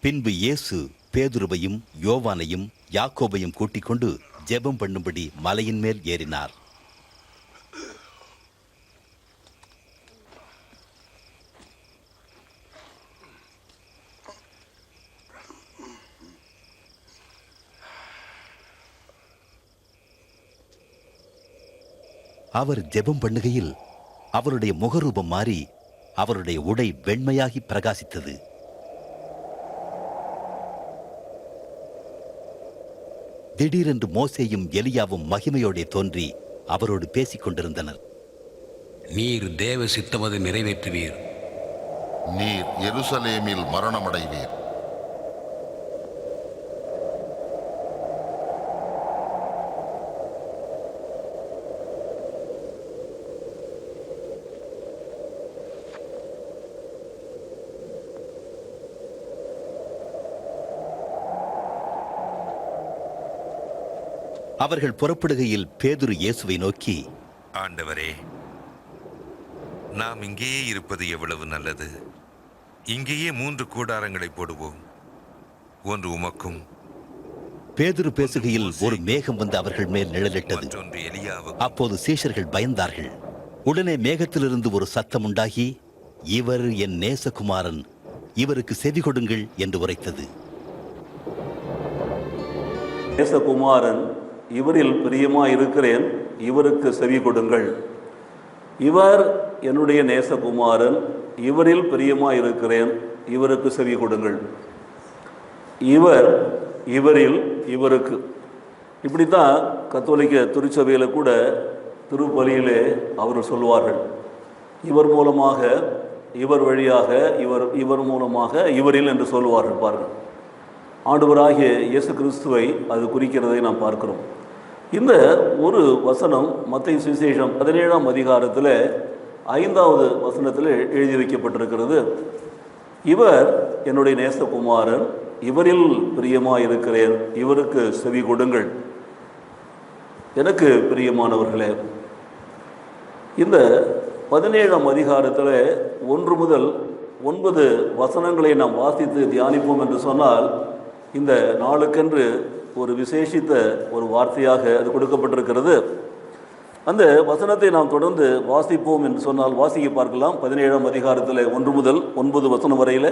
பின்பு இயேசு பேதுருவையும் யோவானையும் யாக்கோபையும் கூட்டிக் கொண்டு ஜெபம் பண்ணும்படி மலையின் மேல் ஏறினார். அவர் ஜெபம் பண்ணுகையில் அவருடைய முகரூபம் மாறி அவருடைய உடை வெண்மையாகி பிரகாசித்தது. திடீரென்று மோசேயும் எலியாவும் மகிமையோடே தோன்றி அவரோடு பேசிக் கொண்டிருந்தனர். நீர் தேவ சித்தமது நிறைவேற்றுவீர். நீர் எருசலேமில் மரணமடைவீர். அவர்கள் புறப்படுகையில் பேதுரு இயேசுவை நோக்கி, ஆண்டவரே, நாம் இங்கேயே இருப்பது எவ்வளவு நல்லது. இங்கேயே 3 கூடாரங்களை போடுவோம். ஒன்று உமக்கும். பேதுரு பேசுகையில் ஒரு மேகம் வந்து அவர்கள் மேல் நிழலிட்டது. அப்போது சீஷர்கள் பயந்தார்கள். உடனே மேகத்திலிருந்து ஒரு சத்தம் உண்டாகி, இவர் என் நேசகுமாரன், இவருக்கு செவி கொடுங்கள் என்று உரைத்தது. நேசகுமாரன், இவரில் பிரியமாயிருக்கிறேன், இவருக்கு செவி கொடுங்கள். இவர் என்னுடைய நேசகுமாரன், இவரில் பிரியமாயிருக்கிறேன், இவருக்கு செவி கொடுங்கள். இவர், இவரில், இவருக்கு. இப்படித்தான் கத்தோலிக்க திருச்சபையில் கூட திருப்பலியிலே அவர்கள் சொல்வார்கள். இவர் மூலமாக, இவர் வழியாக, இவர் மூலமாக, இவரில் என்று சொல்வார்கள். பாருங்கள், ஆண்டவராகிய இயேசு கிறிஸ்துவை அது குறிக்கிறதை நாம் பார்க்கிறோம். இந்த ஒரு வசனம் மத்தேயு சுவிசேஷம் 17ஆம் அதிகாரத்தில் 5வது வசனத்தில் எழுதி வைக்கப்பட்டிருக்கிறது. இவர் என்னுடைய நேசகுமாரன், இவரில் பிரியமாயிருக்கிறேன், இவருக்கு செவி கொடுங்கள். எனக்கு பிரியமானவர்களே, இந்த 17ஆம் அதிகாரத்தில் 1 முதல் 9 வசனங்களை நாம் வாசித்து தியானிப்போம் என்று சொன்னால், இந்த நாளுக்கென்று ஒரு விசேஷித்த ஒரு வார்த்தையாக அது கொடுக்கப்பட்டிருக்கிறது. அந்த வசனத்தை நாம் தொடர்ந்து வாசிப்போம் என்று சொன்னால் வாசிக்க பார்க்கலாம். 17ஆம் அதிகாரத்தில் 1 முதல் 9 வசனம் வரையில்.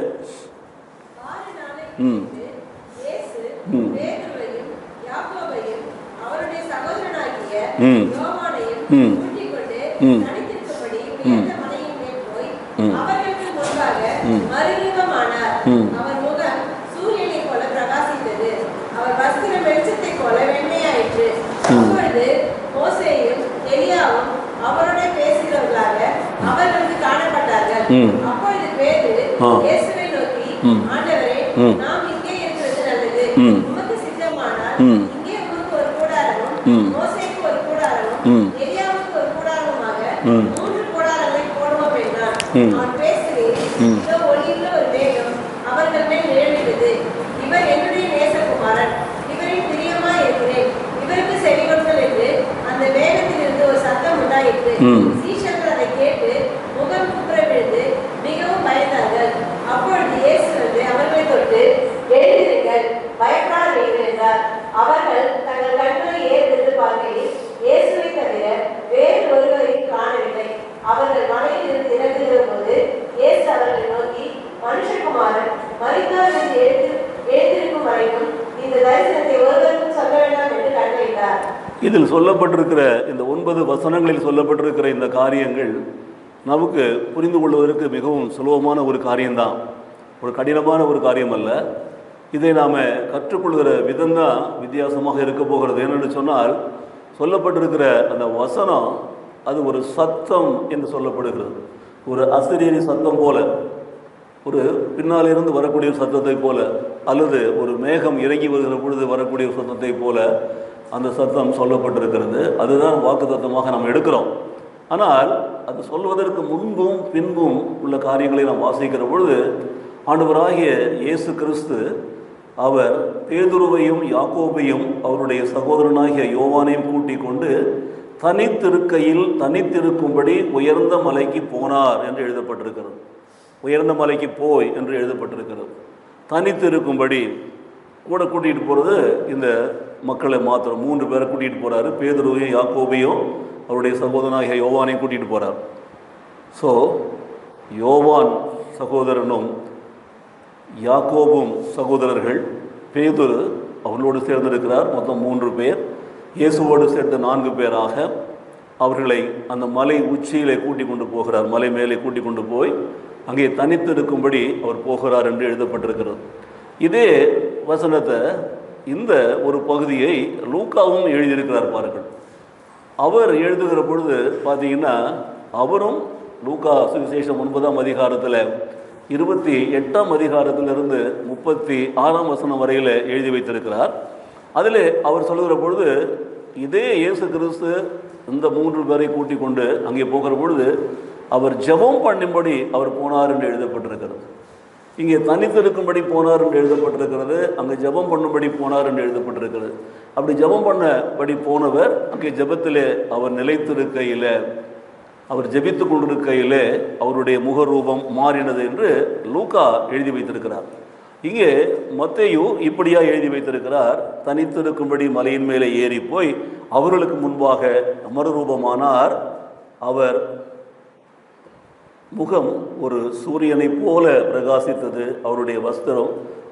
அப்பொழுது பேதுரு இயேசுவை நோக்கி, ஆண்டவரே, நாம் இங்கே இருக்கிறது நல்லது. உமக்கு சித்தமானால் இங்கே உமக்கு ஒரு கூடாரமும் மோசேக்கு ஒரு கூடாரமும் எலியாவுக்கு ஒரு கூடாரமுமாக 3 கூடாரங்களை போடுவோம் என்றார். அவன் பேசுகையில், இதோ ஒளியுள்ள ஒரு மேகம் அவர்கள் மேல் நிழலிட்டது. இவர் என்னுடைய நேசகுமாரன், இவரில் பிரியமாய் இருக்கிறேன், இவருக்கு செவி கொடுங்கள் என்று அந்த மேகத்திலிருந்து ஒரு சத்தம் உண்டாயிற்று. சீஷர்கள் அதை கேட்டு முகம் குப்புற விழுந்து மிகவும் பயந்தார்கள். அப்பொழுது இயேசு வந்து அவர்களை தொட்டு, எழுந்திருங்கள், பயப்படாதீர்கள் என்றார். அவர்கள் தங்கள் கண்களை ஏறெடுத்து பார்க்கையில் இயேசுவை தவிர வேறு ஒருவரையும் காணவில்லை. அவர்கள் மலையில் இருந்து இறங்குகிற போது இயேசு அவர்களை நோக்கி, மனுஷகுமாரன் மரித்தார் என்று எழுந்திருக்கும் வரைக்கும் இந்த தரிசனத்தை ஒருவருக்கும் சொல்ல வேண்டாம் என்று கட்டளையிட்டார். இதில் சொல்லப்பட்டிருக்கிற இந்த 9 வசனங்களில் சொல்லப்பட்டிருக்கிற இந்த காரியங்கள் நமக்கு புரிந்து கொள்வதற்கு மிகவும் சுலபமான ஒரு காரியம்தான், ஒரு கடினமான ஒரு காரியம் அல்ல. இதை நாம் கற்றுக்கொள்கிற விதம்தான் வித்தியாசமாக இருக்க போகிறது. என்னென்னு சொன்னால், சொல்லப்பட்டிருக்கிற அந்த வசனம் அது ஒரு சத்தம் என்று சொல்லப்படுகிறது. ஒரு அசிரியரி சத்தம் போல, ஒரு பின்னாலிருந்து வரக்கூடிய சத்தத்தை போல, அல்லது ஒரு மேகம் இறங்கி வருகிற பொழுது வரக்கூடிய சத்தத்தை போல அந்த சத்தம் சொல்லப்பட்டிருக்கிறது. அதுதான் வாக்குத்தத்தமாக நாம் எடுக்கிறோம். ஆனால் அது சொல்வதற்கு முன்பும் பின்பும் உள்ள காரியங்களை நாம் வாசிக்கிற பொழுது, ஆண்டவராகிய இயேசு கிறிஸ்து அவர் பேதுருவையும் யாக்கோபையும் அவருடைய சகோதரனாகிய யோவானையும் கூட்டிக் கொண்டு தனித்திருக்கும்படி உயர்ந்த மலைக்கு போனார் என்று எழுதப்பட்டிருக்கிறது. உயர்ந்த மலைக்கு போய் என்று எழுதப்பட்டிருக்கிறது. தனித்து இருக்கும்படி கூட கூட்டிகிட்டு போகிறது இந்த மக்களை மாத்திரம் 3 பேரை கூட்டிகிட்டு போகிறாரு. பேதுருவையும் யாக்கோபையும் அவருடைய சகோதரனாகிய யோவானையும் கூட்டிகிட்டு போகிறார். ஸோ யோவான் சகோதரனும் யாக்கோபும் சகோதரர்கள், பேதுரு அவர்களோடு சேர்ந்திருக்கிறார். மொத்தம் 3 பேர். இயேசுவோடு சேர்த்து 4 பேராக அவர்களை அந்த மலை உச்சியிலே கூட்டி கொண்டு போகிறார். மலை மேலே கூட்டி கொண்டு போய் அங்கே தனித்து இருக்கும்படி அவர் போகிறார் என்று எழுதப்பட்டிருக்கிறது. இதே வசனத்தை, இந்த ஒரு பகுதியை லூக்காவும் எழுதியிருக்கிறார் பாருங்கள். அவர் எழுதுகிற பொழுது பார்த்தீங்கன்னா, அவரும் லூக்கா சுவிசேஷம் 9ஆம் அதிகாரத்தில் 28ஆம் அதிகாரத்திலிருந்து 36ஆம் வசனம் வரையில் எழுதி வைத்திருக்கிறார். அதில் அவர் சொல்லுகிற பொழுது, இதே இயேசு கிறிஸ்து இந்த 3 பேரை கூட்டி கொண்டு அங்கே போகிற பொழுது அவர் ஜெபம் பண்ணும்படி அவர் போனார் என்று எழுதப்பட்டிருக்கிறது. இங்கே தனித்திருக்கும்படி போனார் என்று எழுதப்பட்டிருக்கிறது, அங்கே ஜெபம் பண்ணும்படி போனார் என்று எழுதப்பட்டிருக்கிறது. அப்படி ஜெபம் பண்ணபடி போனவர் அங்கே ஜெபத்திலே அவர் நிலைத்திருக்கையில், அவர் ஜெபித்து கொண்டிருக்கையில் அவருடைய முகரூபம் மாறினது என்று லூக்கா எழுதி வைத்திருக்கிறார். இங்கே மத்தேயு இப்படியா எழுதி வைத்திருக்கிறார், தனித்திருக்கும்படி மலையின் மேலே ஏறி போய் அவர்களுக்கு முன்பாக மறுரூபமானார். அவர் முகம் ஒரு சூரியனை போல பிரகாசித்தது, அவருடைய வஸ்திரம்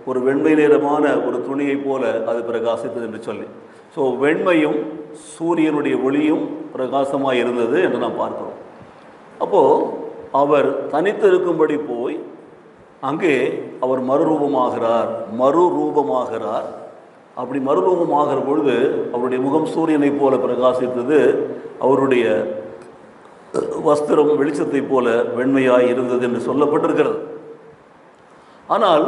ஒரு வெண்மை நிறமான ஒரு துணியை போல அது பிரகாசித்தது என்று சொல்லி, ஸோ வெண்மையும் சூரியனுடைய ஒளியும் பிரகாசமாக இருந்தது என்று நாம் பார்க்கிறோம். அப்போது அவர் தனித்து இருக்கும்படி போய் அங்கே அவர் மறுரூபமாகிறார். அப்படி மறுரூபமாகிற பொழுது அவருடைய முகம் சூரியனை போல பிரகாசித்தது, அவருடைய வஸ்திரம் வெளிச்சத்தை போல வெண்மையாய் இருந்தது என்று சொல்லப்பட்டிருக்கிறது. ஆனால்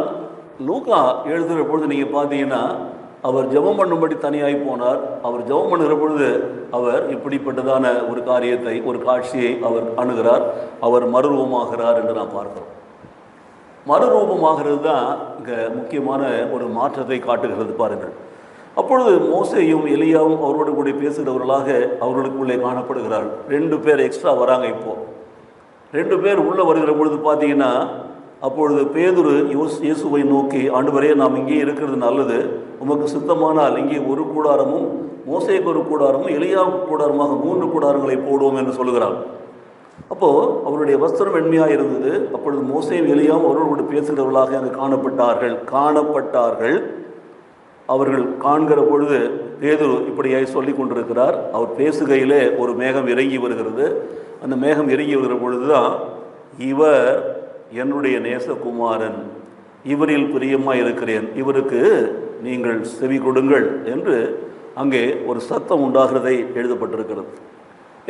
லூக்கா எழுதுகிற பொழுது நீங்கள் பார்த்தீங்கன்னா, அவர் ஜெபம் பண்ணும்படி தனியாய் போனார். அவர் ஜெபம் பண்ணுகிற பொழுது அவர் இப்படிப்பட்டதான ஒரு காரியத்தை, ஒரு காட்சியை அவர் அணுகிறார். அவர் மறுரூபமாகிறார் என்று நாம் பார்க்கிறோம். மறுரூபமாகிறது தான் இங்கே முக்கியமான ஒரு மாற்றத்தை காட்டுகிறது பாருங்கள். அப்பொழுது மோசேயும் எலியாவும் அவரோடு கூட பேசுகிறவர்களாக அவர்களுக்குள்ளே காணப்படுகிறார்கள். 2 பேர் எக்ஸ்ட்ரா வராங்க. இப்போது 2 பேர் உள்ளே வருகிற பொழுது பார்த்தீங்கன்னா, அப்பொழுது பேதுரு இயேசுவை நோக்கி, ஆண்டவரே, நாம் இங்கே இருக்கிறது நல்லது, உமக்கு சித்தமானால் இங்கே ஒரு கூடாரமும் மோசேக்கு ஒரு கூடாரமும் எலியாவுக்கு கூடாரமாக 3 கூடாரங்களை போடுவோம் என்று சொல்லுகிறார். அப்போது அவருடைய வஸ்திரம் வெண்மையாக இருந்தது. அப்பொழுது மோசேயும் எலியாவும் அவர்களோடு பேசுகிறவர்களாக அங்கே காணப்பட்டார்கள். அவர்கள் காண்கிற பொழுது பேதுரு இப்படியாய் சொல்லி கொண்டிருக்கிறார். அவர் பேசுகையிலே ஒரு மேகம் இறங்கி வருகிறது. அந்த மேகம் இறங்கி வருகிற பொழுது தான், இவர் என்னுடைய நேசகுமாரன், இவரில் பிரியமாக இருக்கிறேன், இவருக்கு நீங்கள் செவி கொடுங்கள் என்று அங்கே ஒரு சத்தம் உண்டாகிறதை எழுதப்பட்டிருக்கிறது.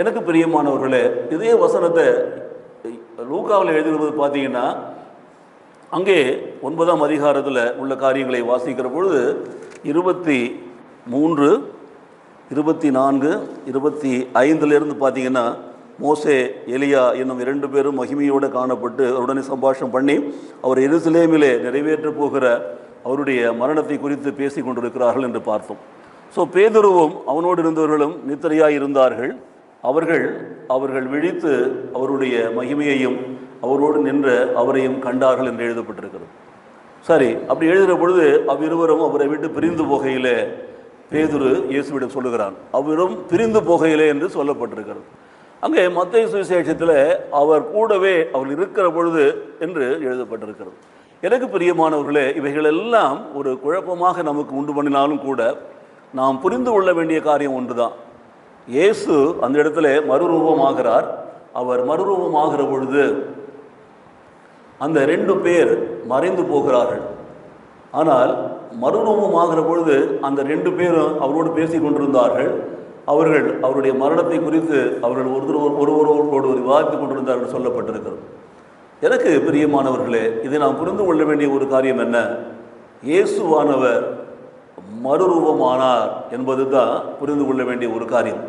எனக்கு பிரியமானவர்களே, இதே வசனத்தை லூக்காவில் எழுதுகிறது பார்த்தீங்கன்னா, அங்கே 9ஆம் அதிகாரத்தில் உள்ள காரியங்களை வாசிக்கிற பொழுது 23, 24, 25 பார்த்தீங்கன்னா, மோசே எலியா என்னும் 2 பேரும் மகிமையோடு காணப்பட்டு அவருடனே சம்பாஷணம் பண்ணி அவர் எருசலேமிலே நிறைவேற்ற போகிற அவருடைய மரணத்தை குறித்து பேசி கொண்டிருக்கிறார்கள் என்று பார்த்தோம். ஸோ பேதுருவும் அவனோடு இருந்தவர்களும் நித்திரையாக இருந்தார்கள். அவர்கள் விழித்து அவருடைய மகிமையையும் அவரோடு நின்ற அவரையும் கண்டார்கள் என்று எழுதப்பட்டிருக்கிறது. சரி, அப்படி எழுதுகிற பொழுது அவ்விருவரும் அவரை விட்டு பிரிந்து போகையிலே பேதுரு இயேசுவிடம் சொல்லுகிறான். அவரும் பிரிந்து போகையிலே என்று சொல்லப்பட்டிருக்கிறது. அங்கே மத்தேயு சுவிசேஷத்தில் அவர் கூடவே அவர் இருக்கிற பொழுது என்று எழுதப்பட்டிருக்கிறது. எனக்கு பிரியமானவர்களே, இவைகளெல்லாம் ஒரு குழப்பமாக நமக்கு உண்டு பண்ணினாலும் கூட நாம் புரிந்து கொள்ள வேண்டிய காரியம் ஒன்று தான். இயேசு அந்த இடத்துல மறுரூபமாகிறார். அவர் மறுரூபமாகிற பொழுது அந்த 2 பேர் மறைந்து போகிறார்கள். ஆனால் மறுரூபமாகிற பொழுது அந்த 2 பேரும் அவரோடு பேசி கொண்டிருந்தார்கள். அவருடைய மரணத்தை குறித்து அவர்கள் ஒருவரோடு விவாதித்து கொண்டிருந்தார்கள் சொல்லப்பட்டிருக்கிறது. எனக்கு பிரியமானவர்களே, இதை நாம் புரிந்து கொள்ள வேண்டிய ஒரு காரியம் என்ன? இயேசுவானவர் மறுரூபமானார் என்பது தான் புரிந்து கொள்ள வேண்டிய ஒரு காரியம்.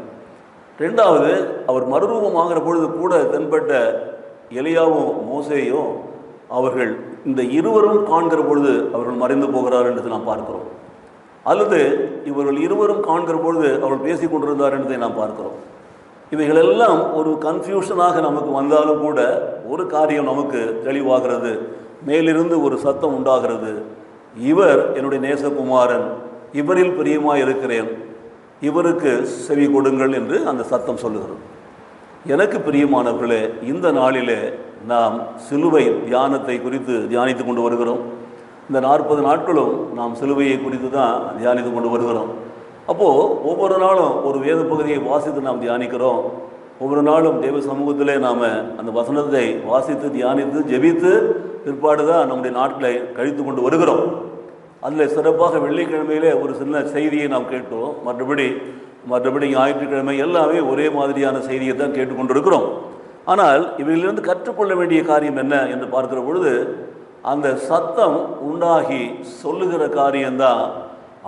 2வது, அவர் மறுரூபமாகிற பொழுது கூட தென்பட்ட எலியாவும் மோசேயும் அவர்கள் இந்த இருவரும் காண்கிற பொழுது அவர்கள் மறைந்து போகிறார் என்று நாம் பார்க்கிறோம். அல்லது இவர்கள் இருவரும் காண்கிற பொழுது அவர்கள் பேசி கொண்டிருந்தார் என்பதை நாம் பார்க்கிறோம். இவைகளெல்லாம் ஒரு கன்ஃபியூஷனாக நமக்கு வந்தாலும் கூட ஒரு காரியம் நமக்கு தெளிவாகிறது. மேலிருந்து ஒரு சத்தம் உண்டாகிறது, இவர் என்னுடைய நேசகுமாரன், இவரில் பிரியமாய் இருக்கிறேன், இவருக்கு செவி கொடுங்கள் என்று அந்த சத்தம் சொல்லுகிறது. எனக்கு பிரியமானவர்களே, இந்த நாளிலே நாம் சிலுவை தியானத்தை குறித்து தியானித்து கொண்டு வருகிறோம். இந்த 40 நாட்களும் நாம் சிலுவையை குறித்து தான் தியானித்து கொண்டு வருகிறோம். அப்போது ஒவ்வொரு நாளும் ஒரு வேத பகுதியை வாசித்து நாம் தியானிக்கிறோம். ஒவ்வொரு நாளும் தேவ சமூகத்திலே நாம் அந்த வசனத்தை வாசித்து தியானித்து ஜெபித்து பிற்பாடு தான் நம்முடைய நாட்களை கழித்து கொண்டு வருகிறோம். அதில் சிறப்பாக வெள்ளிக்கிழமையிலே ஒரு சின்ன செய்தியை நாம் கேட்டோம். மற்றபடி ஞாயிற்றுக்கிழமை எல்லாமே ஒரே மாதிரியான செய்தியை தான் கேட்டுக்கொண்டிருக்கிறோம். ஆனால் இவையிலிருந்து கற்றுக்கொள்ள வேண்டிய காரியம் என்ன என்று பார்க்கிற பொழுது, அந்த சத்தம் உண்டாகி சொல்லுகிற காரியம்தான்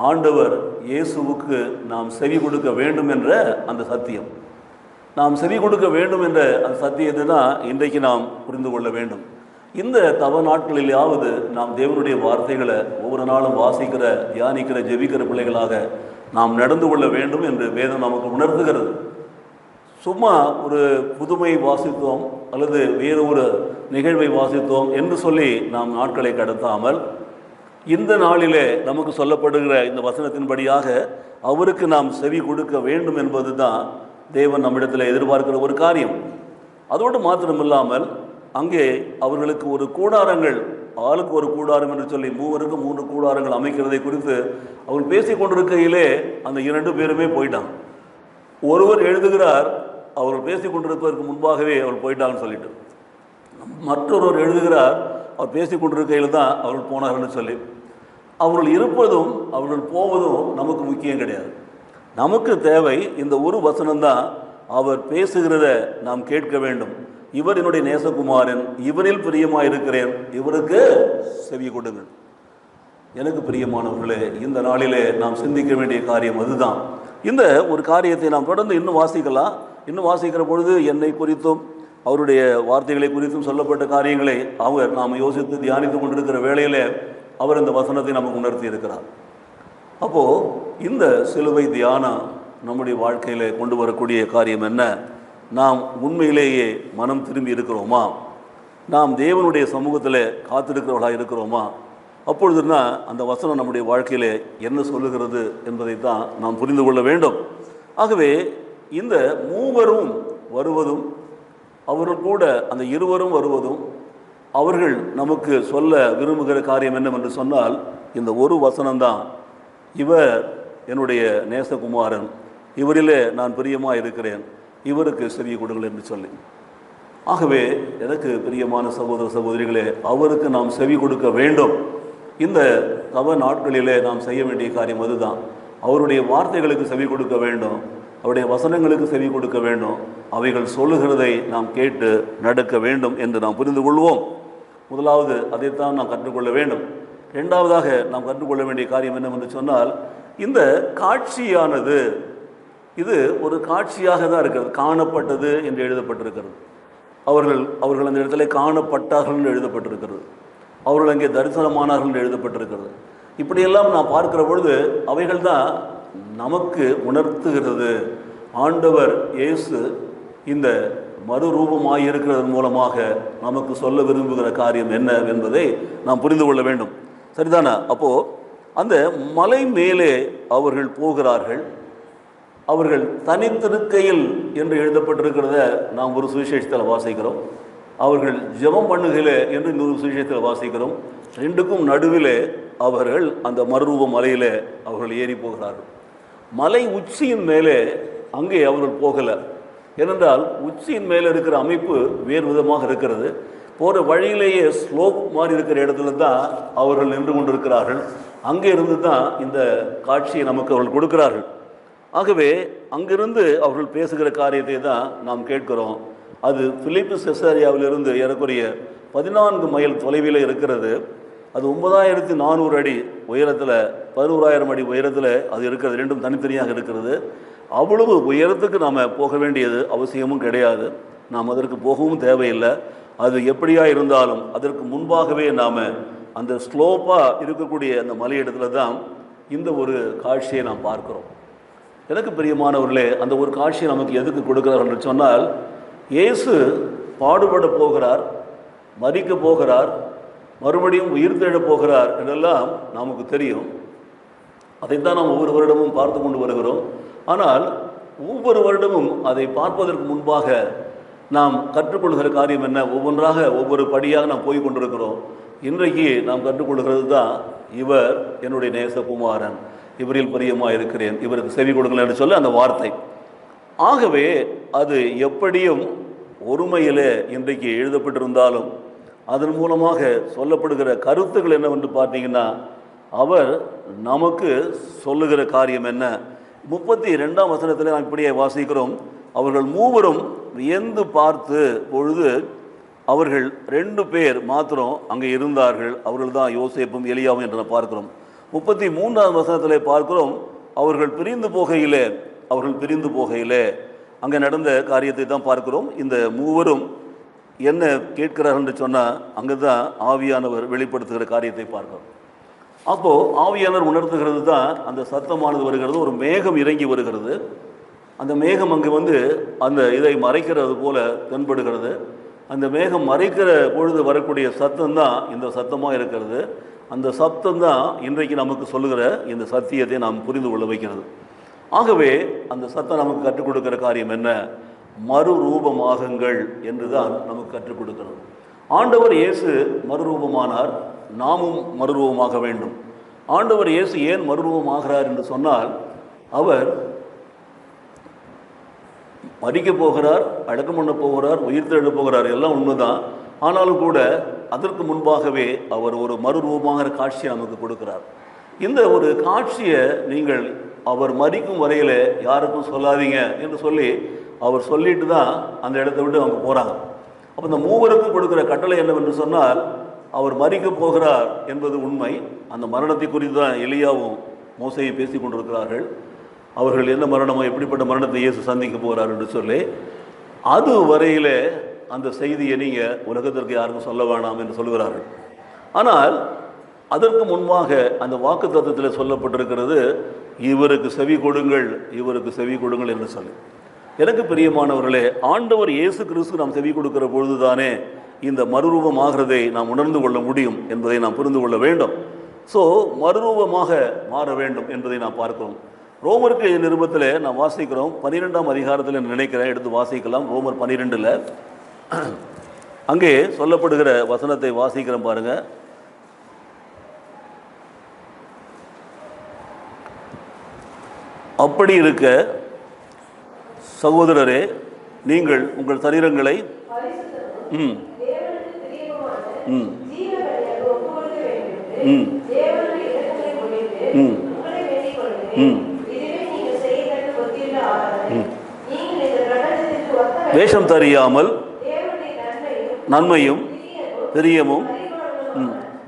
ஆண்டவர் இயேசுவுக்கு நாம் செவி கொடுக்க வேண்டும் என்ற அந்த சத்தியம். நாம் செவி கொடுக்க வேண்டும் என்ற அந்த சத்தியத்தை தான் இன்றைக்கு நாம் புரிந்து கொள்ள வேண்டும். இந்த தவ நாட்களிலாவது நாம் தேவனுடைய வார்த்தைகளை ஒவ்வொரு நாளும் வாசிக்கிற, தியானிக்கிற, ஜெபிக்கிற பிள்ளைகளாக நாம் நடந்து கொள்ள வேண்டும் என்று வேதம் நமக்கு உணர்த்துகிறது. சும்மா ஒரு புதுமை வாசித்தோம் அல்லது வேறு ஒரு நிகழ்வை வாசித்தோம் என்று சொல்லி நாம் நாட்களை கடத்தாமல், இந்த நாளிலே நமக்கு சொல்லப்படுகிற இந்த வசனத்தின்படியாக அவருக்கு நாம் செவி கொடுக்க வேண்டும் என்பது தான் தேவன் நம்மிடத்தில் எதிர்பார்க்கிற ஒரு காரியம். அதோடு மாத்திரமில்லாமல் அங்கே அவர்களுக்கு ஒரு கூடாரங்கள், ஆளுக்கு ஒரு கூடாரம் என்று சொல்லி 3 கூடாரங்கள் அமைக்கிறதை குறித்து அவர்கள் பேசி கொண்டிருக்கையிலே அந்த 2 பேருமே போயிட்டாங்க. ஒருவர் எழுதுகிறார், அவர்கள் பேசி கொண்டிருப்பதற்கு முன்பாகவே அவர் போயிட்டாங்கன்னு சொல்லிட்டு. மற்றொருவர் எழுதுகிறார், அவர் பேசி கொண்டிருக்கையில் தான் அவர்கள் போனார்கள்னு சொல்லி. அவர்கள் இருப்பதும் அவர்கள் போவதும் நமக்கு முக்கியம் கிடையாது. நமக்கு தேவை இந்த ஒரு வசனம்தான். அவர் பேசுகிறத நாம் கேட்க வேண்டும். இவர் என்னுடைய நேசகுமாரன், இவரில் பிரியமாக இருக்கிறேன், இவருக்கு செவி கொடுங்கள். எனக்கு பிரியமானவர்களே, இந்த நாளிலே நாம் சிந்திக்க வேண்டிய காரியம் அதுதான். இந்த ஒரு காரியத்தை நாம் தொடர்ந்து இன்னும் வாசிக்கலாம். இன்னும் வாசிக்கிற பொழுது என்னை குறித்தும் அவருடைய வார்த்தைகளை குறித்தும் சொல்லப்பட்ட காரியங்களை நாம் யோசித்து தியானித்து கொண்டிருக்கிற வேளையிலே அவர் இந்த வசனத்தை நமக்கு உணர்த்தி இருக்கிறார். அப்போது இந்த சிலுவை தியானம் நம்முடைய வாழ்க்கையில் கொண்டு வரக்கூடிய காரியம் என்ன? நாம் உண்மையிலேயே மனம் திரும்பி இருக்கிறோமா? நாம் தேவனுடைய சமூகத்தில் காத்திருக்கிறவர்களாக இருக்கிறோமா? அப்பொழுதுனா அந்த வசனம் நம்முடைய வாழ்க்கையில் என்ன சொல்லுகிறது என்பதைத்தான் நாம் புரிந்து கொள்ள வேண்டும். ஆகவே இந்த மூவரும் வருவதும், அவர்கள் கூட அந்த இருவரும் வருவதும், அவர்கள் நமக்கு சொல்ல விரும்புகிற காரியம் என்னவென்று சொன்னால், இந்த ஒரு வசனம்தான், இவர் என்னுடைய நேசகுமாரன், இவரிலே நான் பிரியமாக இருக்கிறேன், இவருக்கு செவி கொடுங்கள் என்று சொல்லி. ஆகவே எனக்கு பிரியமான சகோதர சகோதரிகளே, அவருக்கு நாம் செவி கொடுக்க வேண்டும். இந்த தவ நாட்களிலே நாம் செய்ய வேண்டிய காரியம் அதுதான். அவருடைய வார்த்தைகளுக்கு செவி கொடுக்க வேண்டும், அவருடைய வசனங்களுக்கு செவி கொடுக்க வேண்டும், அவைகள் சொல்லுகிறதை நாம் கேட்டு நடக்க வேண்டும் என்று நாம் புரிந்து கொள்வோம். முதலாவது அதைத்தான் நாம் கற்றுக்கொள்ள வேண்டும். இரண்டாவதாக நாம் கற்றுக்கொள்ள வேண்டிய காரியம் என்னவென்று சொன்னால், இந்த காட்சியானது இது ஒரு காட்சியாக தான் இருக்கிறது. காணப்பட்டது என்று எழுதப்பட்டிருக்கிறது. அவர்கள் அந்த இடத்துல காணப்பட்டார்கள் என்று எழுதப்பட்டிருக்கிறது. அவர்கள் அங்கே தரிசனமானார்கள் என்று எழுதப்பட்டிருக்கிறது. இப்படியெல்லாம் நாம் பார்க்கிற பொழுது அவைகள் தான் நமக்கு உணர்த்துகிறது ஆண்டவர் இயேசு இந்த மறுரூபமாக இருக்கிறதன் மூலமாக நமக்கு சொல்ல விரும்புகிற காரியம் என்ன என்பதை நாம் புரிந்து கொள்ள வேண்டும். சரிதானா? அப்போது அந்த மலை மேலே அவர்கள் போகிறார்கள். அவர்கள் தனித்திருக்கையில் என்று எழுதப்பட்டிருக்கிறத நாம் ஒரு சுவிசேஷத்தில் வாசிக்கிறோம். அவர்கள் ஜெபம் பண்ணுகையிலே என்று இன்னொரு சுவிசேஷத்தில் வாசிக்கிறோம். ரெண்டுக்கும் நடுவிலே அவர்கள் அந்த மறுரூப மலையிலே அவர்கள் ஏறி போகிறார்கள். மலை உச்சியின் மேலே அங்கே அவர்கள் போகலை. ஏனென்றால் உச்சியின் மேலே இருக்கிற அமைப்பு வேறு விதமாக இருக்கிறது. போகிற வழியிலேயே ஸ்லோப் மாதிரி இருக்கிற இடத்துல தான் அவர்கள் நின்று கொண்டிருக்கிறார்கள். அங்கே இருந்து தான் இந்த காட்சியை நமக்கு அவர்கள் கொடுக்கிறார்கள். ஆகவே அங்கிருந்து அவர்கள் பேசுகிற காரியத்தை தான் நாம் கேட்கிறோம். அது பிலிப்பு செசரியாவிலிருந்து ஏறக்குறைய 14 மைல் தொலைவில் இருக்கிறது. அது 9400 அடி உயரத்தில், 11000 அடி உயரத்தில் அது இருக்கிறது. ரெண்டும் தனித்தனியாக இருக்கிறது. அவ்வளவு உயரத்துக்கு நாம் போக வேண்டியது அவசியமும் கிடையாது. நாம் அதற்கு போகவும் தேவையில்லை. அது எப்படியா இருந்தாலும் அதற்கு முன்பாகவே நாம் அந்த ஸ்லோப்பாக இருக்கக்கூடிய அந்த மலை இடத்துல தான் இந்த ஒரு காட்சியை நாம் பார்க்குறோம். எனக்கு பிரியமானவர்களே, அந்த ஒரு காட்சியை நமக்கு எதுக்கு கொடுக்கிறார்கள் என்று சொன்னால், இயேசு பாடுபட போகிறார், மரிக்க போகிறார், மறுபடியும் உயிர்த்தெழப் போகிறார் என்றெல்லாம் நமக்கு தெரியும். அதைத்தான் நாம் ஒவ்வொரு வருடமும் பார்த்து கொண்டு வருகிறோம். ஆனால் ஒவ்வொரு வருடமும் அதை பார்ப்பதற்கு முன்பாக நாம் கற்றுக்கொள்கிற காரியம் என்ன? ஒவ்வொன்றாக ஒவ்வொரு படியாக நாம் போய் கொண்டிருக்கிறோம். இன்றைக்கு நாம் கற்றுக்கொள்கிறது தான், இவர் என்னுடைய நேசகுமாரன், இவரில் பிரியமாக இருக்கிறேன், இவருக்கு செவி கொடுங்கள் என்று சொல்ல அந்த வார்த்தை. ஆகவே அது எப்படியும் ஒருமையிலே இன்றைக்கு எழுதப்பட்டிருந்தாலும் அதன் மூலமாக சொல்லப்படுகிற கருத்துக்கள் என்னவென்று பார்த்தீங்கன்னா, அவர் நமக்கு சொல்லுகிற காரியம் என்ன? 32ஆம் வசனத்தில் நாம் இப்படியே வாசிக்கிறோம். அவர்கள் மூவரும் வியந்து பார்த்து பொழுது அவர்கள் 2 பேர் மாத்திரம் அங்கே இருந்தார்கள். அவர்கள் தான் யோசேப்பும் எலியாவும் என்று நாம் பார்க்கிறோம். 33ஆம் வசனத்தில் பார்க்கிறோம், அவர்கள் பிரிந்து போகையிலே அங்கே நடந்த காரியத்தை தான் பார்க்கிறோம். இந்த மூவரும் என்ன கேட்கிறார்கள் என்று சொன்னால், அங்கே தான் ஆவியானவர் வெளிப்படுத்துகிற காரியத்தை பார்க்கிறோம். அப்போது ஆவியானவர் உணர்த்துகிறது தான் அந்த சத்தமானது வருகிறது, ஒரு மேகம் இறங்கி வருகிறது. அந்த மேகம் அங்கே அந்த இதை மறைக்கிறது போல தென்படுகிறது. அந்த மேகம் மறைக்கிற பொழுது வரக்கூடிய சத்தம் தான் இந்த சத்தமாக இருக்கிறது. அந்த சத்தம் தான் இன்றைக்கு நமக்கு சொல்லுகிற இந்த சத்தியத்தை நாம் புரிந்து கொள்ள வைக்கிறது. ஆகவே அந்த சத்தம் நமக்கு கற்றுக் கொடுக்கிற காரியம் என்ன? மறுரூபமாகுங்கள் என்று தான் நமக்கு கற்றுக் கொடுக்கிறது. ஆண்டவர் இயேசு மறுரூபமானார், நாமும் மறுரூபமாக வேண்டும். ஆண்டவர் இயேசு ஏன் மறுரூபமாகிறார் என்று சொன்னால், அவர் மரிக்கப் போகிறார், அடக்கம் பண்ண போகிறார், உயிர்த்தெழப் போகிறார், எல்லாம் உண்மைதான். ஆனாலும் கூட அதற்கு முன்பாகவே அவர் ஒரு மறுரூபமாகிற காட்சியை நமக்கு கொடுக்கிறார். இந்த ஒரு காட்சியை நீங்கள் அவர் மரிக்கும் வரையில் யாருக்கும் சொல்லாதீங்க என்று சொல்லி அவர் சொல்லிட்டு தான் அந்த இடத்த விட்டு அவங்க போகிறாங்க. அப்போ இந்த மூவருக்கும் கொடுக்குற கட்டளை என்னவென்று சொன்னால், அவர் மரிக்கப் போகிறார் என்பது உண்மை. அந்த மரணத்தை குறித்து தான் எலியாவும் மோசையும் பேசி கொண்டிருக்கிறார்கள். அவர்கள் என்ன மரணமோ, எப்படிப்பட்ட மரணத்தை இயேசு சந்திக்க போகிறார் என்று சொல்லி, அது வரையிலே அந்த செய்தியை நீங்கள் உலகத்திற்கு யாருக்கும் சொல்ல வேணாம் என்று சொல்லுகிறார்கள். ஆனால் அதற்கு முன்பாக அந்த வாக்கு தத்தத்தில் சொல்லப்பட்டிருக்கிறது, இவருக்கு செவி கொடுங்கள், இவருக்கு செவி கொடுங்கள் என்று சொல்லி. எனக்கு பிரியமானவர்களே, ஆண்டவர் இயேசு கிறிஸ்து நாம் செவி கொடுக்கிற பொழுதுதானே இந்த மறுரூபமாகிறதை நாம் உணர்ந்து கொள்ள முடியும் என்பதை நாம் புரிந்து கொள்ள வேண்டும். ஸோ மறுரூபமாக மாற வேண்டும் என்பதை நாம் பார்க்கிறோம். ரோமருக்கு நிருபத்தில் நாம் வாசிக்கிறோம், 12ஆம் அதிகாரத்தில் நினைக்கிறேன், எடுத்து வாசிக்கலாம். ரோமர் 12 அங்கே சொல்லப்படுகிற வசனத்தை வாசிக்கிறோம் பாருங்க. அப்படி இருக்க சகோதரரே, நீங்கள் உங்கள் சரீரங்களை வேஷம் தெரியாமல் நன்மையும் பிரியமும்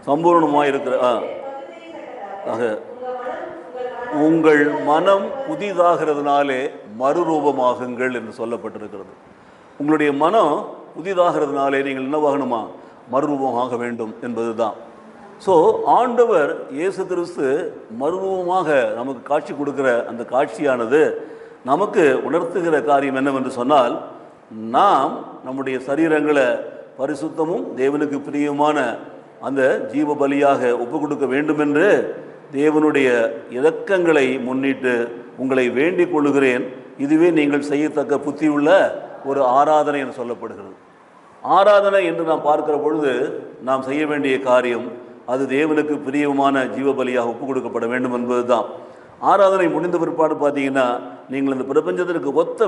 சம்பூர்ணமாயிருக்கிற உங்கள் மனம் புதிதாகிறதுனாலே மறுரூபமாகுங்கள் என்று சொல்லப்பட்டிருக்கிறது. உங்களுடைய மனம் புதிதாகிறதுனாலே நீங்கள் என்னவாகணுமா? மறுரூபமாக வேண்டும் என்பது தான். ஸோ ஆண்டவர் இயேசு கிறிஸ்து மறுரூபமாக நமக்கு காட்சி கொடுக்கிற அந்த காட்சியானது நமக்கு உணர்த்துகிற காரியம் என்னவென்று சொன்னால், நாம் நம்முடைய சரீரங்களை பரிசுத்தமும் தேவனுக்கு பிரியமான அந்த ஜீவ பலியாக ஒப்பு கொடுக்க வேண்டும் என்று தேவனுடைய இரக்கங்களை முன்னிட்டு உங்களை வேண்டிக் கொள்ளுகிறேன். இதுவே நீங்கள் செய்யத்தக்க புத்தியுள்ள ஒரு ஆராதனை என்று சொல்லப்படுகிறது. ஆராதனை என்று நாம் பார்க்கிற பொழுது நாம் செய்ய வேண்டிய காரியம் அது தேவனுக்கு பிரியமான ஜீவ பலியாக ஒப்பு கொடுக்கப்பட வேண்டும் என்பது தான். ஆராதனை முடிந்த பிற்பாடு பார்த்தீங்கன்னா, நீங்கள் இந்த பிரபஞ்சத்திற்கு ஒத்த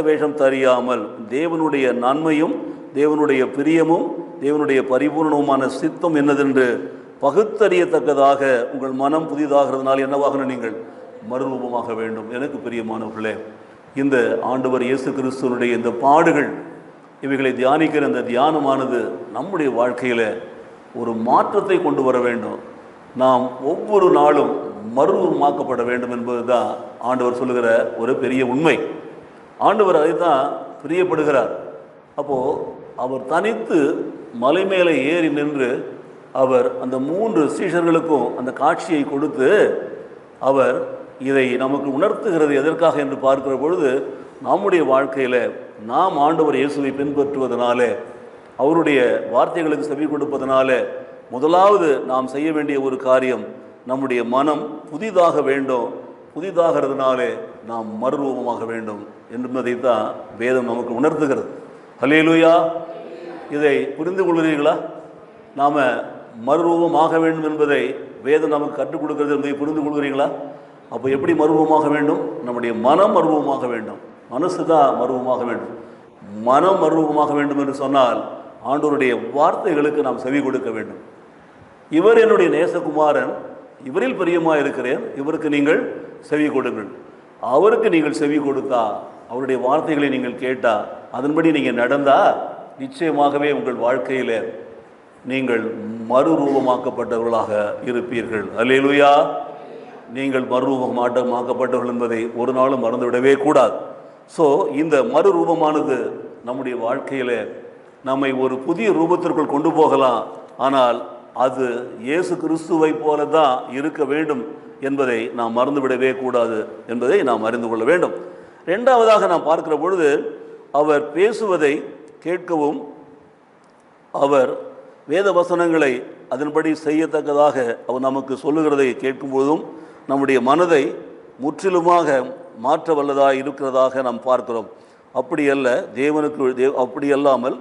வேஷம் தெரியாமல் தேவனுடைய நன்மையும் தேவனுடைய பிரியமும் தேவனுடைய பரிபூர்ணமான சித்தம் என்னதென்று பகுத்தறியத்தக்கதாக உங்கள் மனம் புதிதாகிறதுனால என்னவாகணும்? நீங்கள் மறுரூபமாக வேண்டும். எனக்கு பிரியமானவர்களே, இந்த ஆண்டவர் இயேசு கிறிஸ்துவனுடைய இந்த பாடுகள், இவைகளை தியானிக்கிற இந்த தியானமானது நம்முடைய வாழ்க்கையில் ஒரு மாற்றத்தை கொண்டு வர வேண்டும். நாம் ஒவ்வொரு நாளும் மறுரூபமாக்கப்பட வேண்டும் என்பது தான் ஆண்டவர் சொல்லுகிற ஒரு பெரிய உண்மை. ஆண்டவர் அதை தான் பிரியப்படுகிறார். அப்போது அவர் தனித்து மலை மேலே ஏறி நின்று அவர் அந்த 3 சீஷர்களுக்கும் அந்த காட்சியை கொடுத்து அவர் இதை நமக்கு உணர்த்துகிறது எதற்காக என்று பார்க்கிற பொழுது, நம்முடைய வாழ்க்கையில் நாம் ஆண்டவர் இயேசுவை பின்பற்றுவதனாலே அவருடைய வார்த்தைகளுக்கு செவி கொடுப்பதனால முதலாவது நாம் செய்ய வேண்டிய ஒரு காரியம், நம்முடைய மனம் புதிதாக வேண்டும். புதிதாகிறதுனாலே நாம் மறுரூபமாக வேண்டும் என்பதை தான் வேதம் நமக்கு உணர்த்துகிறது. ஹல்லேலூயா. இதை புரிந்து கொள்கிறீர்களா? நாம் மறுரூபமாக வேண்டும் என்பதை வேதம் நமக்கு கற்றுக் கொடுக்கிறது என்பதை புரிந்து கொள்கிறீங்களா? அப்போ எப்படி மறுரூபமாக வேண்டும்? நம்முடைய மனம் மறுரூபமாக வேண்டும். மனசு தான் மறுரூபமாக வேண்டும். மனம் மறுரூபமாக வேண்டும் என்று சொன்னால் ஆண்டவருடைய வார்த்தைகளுக்கு நாம் செவி கொடுக்க வேண்டும். இவர் என்னுடைய நேசகுமாரன், இவரில் பிரியமாக இருக்கிறேன், இவருக்கு நீங்கள் செவி கொடுங்கள். அவருக்கு நீங்கள் செவி கொடுத்தா, அவருடைய வார்த்தைகளை நீங்கள் கேட்டால், அதன்படி நீங்கள் நடந்தால் நிச்சயமாகவே உங்கள் வாழ்க்கையில் நீங்கள் மறுரூபமாக்கப்பட்டவர்களாக இருப்பீர்கள். அல்லேலூயா. நீங்கள் மறுரூபமாக்கப்பட்டவர்கள் என்பதை ஒரு நாளும் மறந்துவிடவே கூடாது. ஸோ இந்த மறுரூபமானது நம்முடைய வாழ்க்கையில் நம்மை ஒரு புதிய ரூபத்திற்குள் கொண்டு போகலாம். ஆனால் அது இயேசு கிறிஸ்துவை போல தான் இருக்க வேண்டும் என்பதை நாம் மறந்துவிடவே கூடாது என்பதை நாம் அறிந்து கொள்ள வேண்டும். இரண்டாவதாக நாம் பார்க்கிற பொழுது, அவர் பேசுவதை கேட்கவும் அவர் வேத வசனங்களை அதன்படி செய்யத்தக்கதாக அவர் நமக்கு சொல்லுகிறதை கேட்கும்போதும் நம்முடைய மனதை முற்றிலுமாக மாற்ற வல்லதாக இருக்கிறதாக நாம் பார்க்கிறோம். அப்படி அல்ல, அப்படி அல்லாமல்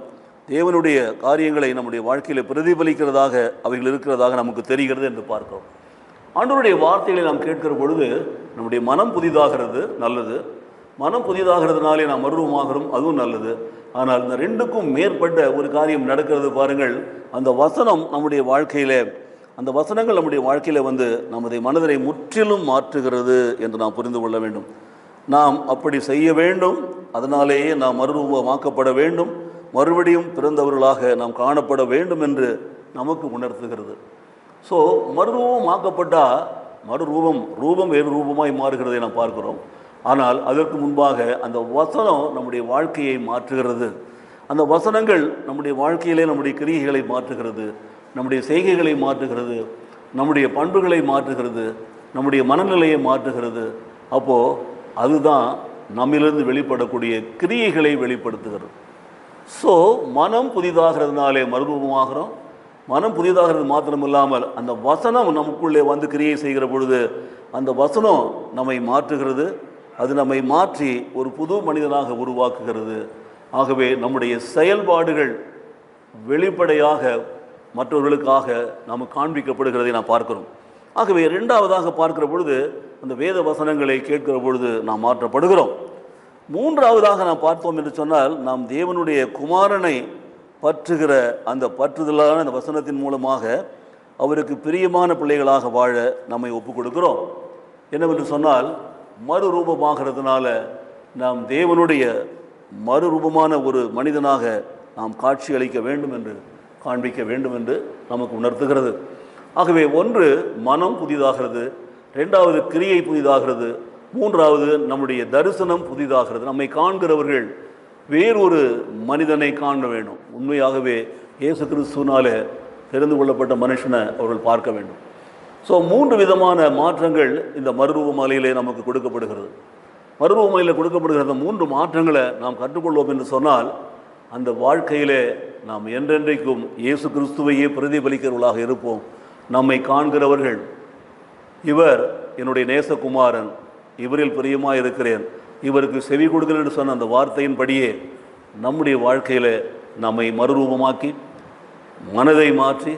தேவனுடைய காரியங்களை நம்முடைய வாழ்க்கையில் பிரதிபலிக்கிறதாக அவைகள் இருக்கிறதாக நமக்கு தெரிகிறது என்று பார்க்கிறோம். ஆண்டவருடைய வார்த்தைகளை நாம் கேட்கிற பொழுது நம்முடைய மனம் புதிதாகிறது, நல்லது. மனம் புதிதாகிறதுனாலே நாம் மறுரூபமாகிறோம், அதுவும் நல்லது. ஆனால் இந்த ரெண்டுக்கும் மேற்பட்ட ஒரு காரியம் நடக்கிறது பாருங்கள். அந்த வசனம் நம்முடைய வாழ்க்கையில், அந்த வசனங்கள் நம்முடைய வாழ்க்கையில் வந்து நமது மனதை முற்றிலும் மாற்றுகிறது என்று நாம் புரிந்து கொள்ள வேண்டும். நாம் அப்படி செய்ய வேண்டும். அதனாலேயே நாம் மறுரூபமாக்கப்பட வேண்டும், மறுபடியும் பிறந்தவர்களாக நாம் காணப்பட வேண்டும் என்று நமக்கு உணர்த்துகிறது. ஸோ மறுரூபமாக்கப்பட்டால் ரூபம் வேறு ரூபமாய் மாறுகிறதை நாம் பார்க்கிறோம். ஆனால் அதற்கு முன்பாக அந்த வசனம் நம்முடைய வாழ்க்கையை மாற்றுகிறது. அந்த வசனங்கள் நம்முடைய வாழ்க்கையிலே நம்முடைய கிரியைகளை மாற்றுகிறது, நம்முடைய செய்கைகளை மாற்றுகிறது, நம்முடைய பண்புகளை மாற்றுகிறது, நம்முடைய மனநிலையை மாற்றுகிறது. அப்போது அதுதான் நம்மிலிருந்து வெளிப்படக்கூடிய கிரியைகளை வெளிப்படுத்துகிறது. ஸோ மனம் புதிதாகிறதுனாலே மறுரூபமாகிறோம். மனம் புதிதாகிறது மாத்திரமில்லாமல் அந்த வசனம் நமக்குள்ளே வந்து கிரியை செய்கிற பொழுது அந்த வசனம் நம்மை மாற்றுகிறது. அது நம்மை மாற்றி ஒரு புது மனிதனாக உருவாக்குகிறது. ஆகவே நம்முடைய செயல்பாடுகள் வெளிப்படையாக மற்றவர்களுக்காக நாம் காண்பிக்கப்படுகிறதை நாம் பார்க்கிறோம். ஆகவே இரண்டாவதாக பார்க்கிற பொழுது அந்த வேத வசனங்களை கேட்கிற பொழுது நாம் மாற்றப்படுகிறோம். மூன்றாவதாக நாம் பார்த்தோம் என்று சொன்னால், நாம் தேவனுடைய குமாரனை பற்றுகிற அந்த பற்றுதலான அந்த வசனத்தின் மூலமாக அவருக்கு பிரியமான பிள்ளைகளாக வாழ நம்மை ஒப்புக் கொடுக்கிறோம். என்னவென்று சொன்னால், மறுரூபமாகிறதுனால நாம் தேவனுடைய மறுரூபமான ஒரு மனிதனாக நாம் காட்சி அளிக்க வேண்டும் என்று, காண்பிக்க வேண்டும் என்று நமக்கு உணர்த்துகிறது. ஆகவே ஒன்று மனம் புதிதாகிறது, இரண்டாவது கிரியை புதிதாகிறது, மூன்றாவது நம்முடைய தரிசனம் புதிதாகிறது. நம்மை காண்கிறவர்கள் வேறொரு மனிதனை காண வேண்டும். உண்மையாகவே இயேசு கிறிஸ்துவினாலே தெரிந்து கொள்ளப்பட்ட மனுஷனை அவர்கள் பார்க்க வேண்டும். ஸோ 3 விதமான மாற்றங்கள் இந்த மறுரூபமாலையிலே நமக்கு கொடுக்கப்படுகிறது. மறுரூபமாலையில் கொடுக்கப்படுகிற அந்த 3 மாற்றங்களை நாம் கற்றுக்கொள்வோம் என்று சொன்னால், அந்த வாழ்க்கையிலே நாம் என்றென்றைக்கும் இயேசு கிறிஸ்துவையே பிரதிபலிக்கிறவர்களாக இருப்போம். நம்மை காண்கிறவர்கள், இவர் என்னுடைய நேசகுமாரன், இவரில் பிரியமாக இருக்கிறேன், இவருக்கு செவி கொடுங்கள் என்று சொன்ன அந்த வார்த்தையின்படியே நம்முடைய வாழ்க்கையில் நம்மை மறுரூபமாக்கி, மனதை மாற்றி,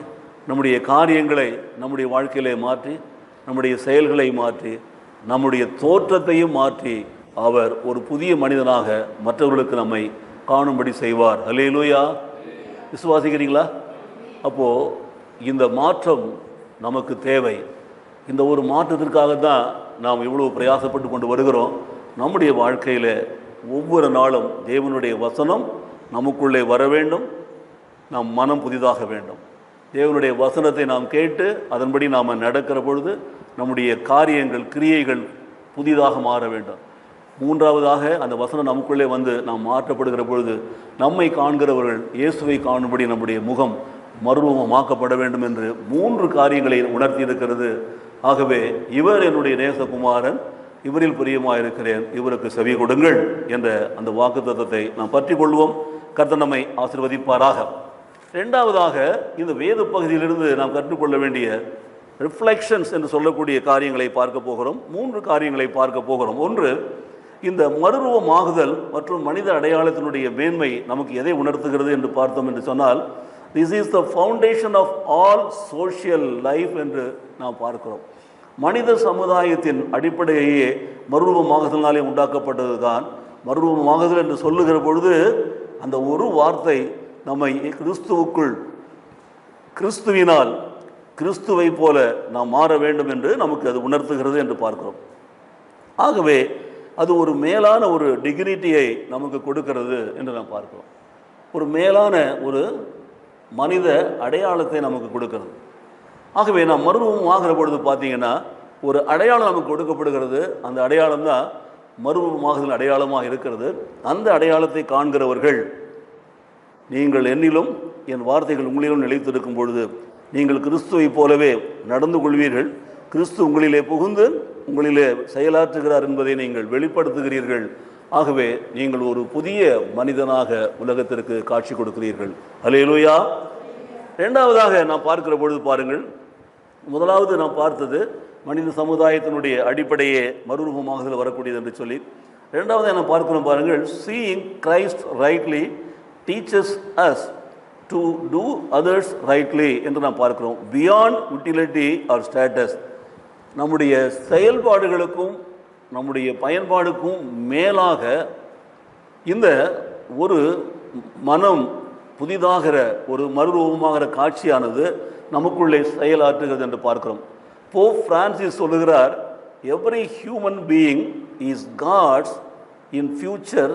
நம்முடைய காரியங்களை நம்முடைய வாழ்க்கையிலே மாற்றி, நம்முடைய செயல்களை மாற்றி, நம்முடைய தோற்றத்தையும் மாற்றி அவர் ஒரு புதிய மனிதனாக மற்றவர்களுக்கு நம்மை காணும்படி செய்வார். அல்லேலூயா. விசுவாசிக்கிறீங்களா? அப்போது இந்த மாற்றம் நமக்கு தேவை. இந்த ஒரு மாற்றத்திற்காக தான் நாம் இவ்வளவு பிரயாசப்பட்டு கொண்டு வருகிறோம். நம்முடைய வாழ்க்கையில் ஒவ்வொரு நாளும் தேவனுடைய வசனம் நமக்குள்ளே வர வேண்டும். நாம் மனம் புதிதாக வேண்டும். தேவனுடைய வசனத்தை நாம் கேட்டு அதன்படி நாம் நடக்கிற பொழுது நம்முடைய காரியங்கள், கிரியைகள் புதிதாக மாற வேண்டும். மூன்றாவதாக அந்த வசனம் நமக்குள்ளே வந்து நாம் மாற்றப்படுகிற பொழுது நம்மை காண்கிறவர்கள் இயேசுவை காணும்படி நம்முடைய முகம் மறுரூபமாக்கப்பட வேண்டும் என்று 3 காரியங்களை உணர்த்தி இருக்கிறது. ஆகவே இவர் என்னுடைய நேசகுமாரன், இவரில் பிரியமாக இருக்கிறேன், இவருக்கு செவி கொடுங்கள் என்ற அந்த வாக்குத்தத்தத்தை நாம் பற்றி கொள்வோம். கர்த்தர் நம்மை ஆசீர்வதிப்பாராக. ரெண்டாவதாக இந்த வேத பகுதியிலிருந்து நாம் கற்றுக்கொள்ள வேண்டிய ரிஃப்ளெக்ஷன்ஸ் என்று சொல்லக்கூடிய காரியங்களை பார்க்க போகிறோம். 3 காரியங்களை பார்க்க போகிறோம். ஒன்று, இந்த மறுரூபமாகுதல் மற்றும் மனித அடையாளத்தினுடைய மேன்மை நமக்கு எதை உணர்த்துகிறது என்று பார்த்தோம் என்று சொன்னால், this is the foundation of all social life என்று நாம் பார்க்கிறோம். மனித சமுதாயத்தின் அடிப்படையே மறுரூபமாகுதலினாலே உண்டாக்கப்பட்டது தான். மறுரூபமாகுதல் என்று சொல்லுகிற பொழுது அந்த ஒரு வார்த்தை நம்மை கிறிஸ்துவுக்குள், கிறிஸ்துவினால் கிறிஸ்துவை போல நாம் மாற வேண்டும் என்று நமக்கு அது உணர்த்துகிறது என்று பார்க்கிறோம். ஆகவே அது ஒரு மேலான ஒரு டிக்னிட்டியை நமக்கு கொடுக்கிறது என்று நாம் பார்க்கிறோம். ஒரு மேலான ஒரு மனித அடையாளத்தை நமக்கு கொடுக்கிறது. ஆகவே நாம் மறுரூபம் ஆகிற பொழுது பார்த்தீங்கன்னா ஒரு அடையாளம் நமக்கு கொடுக்கப்படுகிறது. அந்த அடையாளம் தான் மறுரூபமாகுதல் அடையாளமாக இருக்கிறது. அந்த அடையாளத்தை காண்கிறவர்கள், நீங்கள் என்னிலும் என் வார்த்தைகள் உங்களிலும் நிலைத்திருக்கும் பொழுது நீங்கள் கிறிஸ்துவை போலவே நடந்து கொள்வீர்கள், கிறிஸ்து உங்களிலே புகுந்து உங்களிலே செயலாற்றுகிறார் என்பதை நீங்கள் வெளிப்படுத்துகிறீர்கள். ஆகவே நீங்கள் ஒரு புதிய மனிதனாக உலகத்திற்கு காட்சி கொடுக்கிறீர்கள். அல்லேலூயா. இரண்டாவதாக நாம் பார்க்கிற பொழுது பாருங்கள், முதலாவது நாம் பார்த்தது மனித சமுதாயத்தினுடைய அடிப்படையே மறுரூபமாகுதல் வரக்கூடியது என்று சொல்லி. இரண்டாவது நாம் பார்க்கிறோம் பாருங்கள், seeing Christ rightly teaches us to do others rightly என்று நாம் பார்க்கிறோம். பியாண்ட் யூட்டிலிட்டி ஆர் ஸ்டேட்டஸ், நம்முடைய செயல்பாடுகளுக்கும் நம்முடைய பயன்பாடுக்கும் மேலாக இந்த ஒரு மனம் புதிதாகிற ஒரு மறுரூபமாகிற காட்சியானது நமக்குள்ளே செயலாற்றுகிறது என்று பார்க்கிறோம். போப் பிரான்சிஸ் சொல்லுகிறார், every human being is God's in future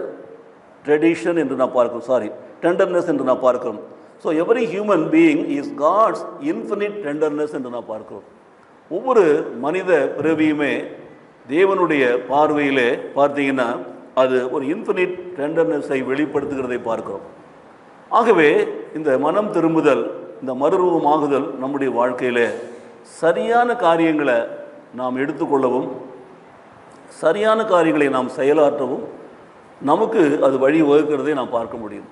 tradition என்று நான் பார்க்கிறோம், டெண்டர்னஸ் என்று நான் பார்க்கிறோம். So every human being is God's infinite tenderness என்று நான் பார்க்கிறோம். ஒவ்வொரு மனித பிறவியுமே தேவனுடைய பார்வையிலே பார்த்தீங்கன்னா அது ஒரு இன்ஃபினிட் டெண்டர்னஸை வெளிப்படுத்துகிறதை பார்க்கிறோம். ஆகவே இந்த மனம் திரும்புதல், இந்த மறுரூபமாகுதல் நம்முடைய வாழ்க்கையில் சரியான காரியங்களை நாம் எடுத்துக்கொள்ளவும் சரியான காரியங்களை நாம் செயலாற்றவும் நமக்கு அது வழி வகுக்கிறதை நாம் பார்க்க முடியும்.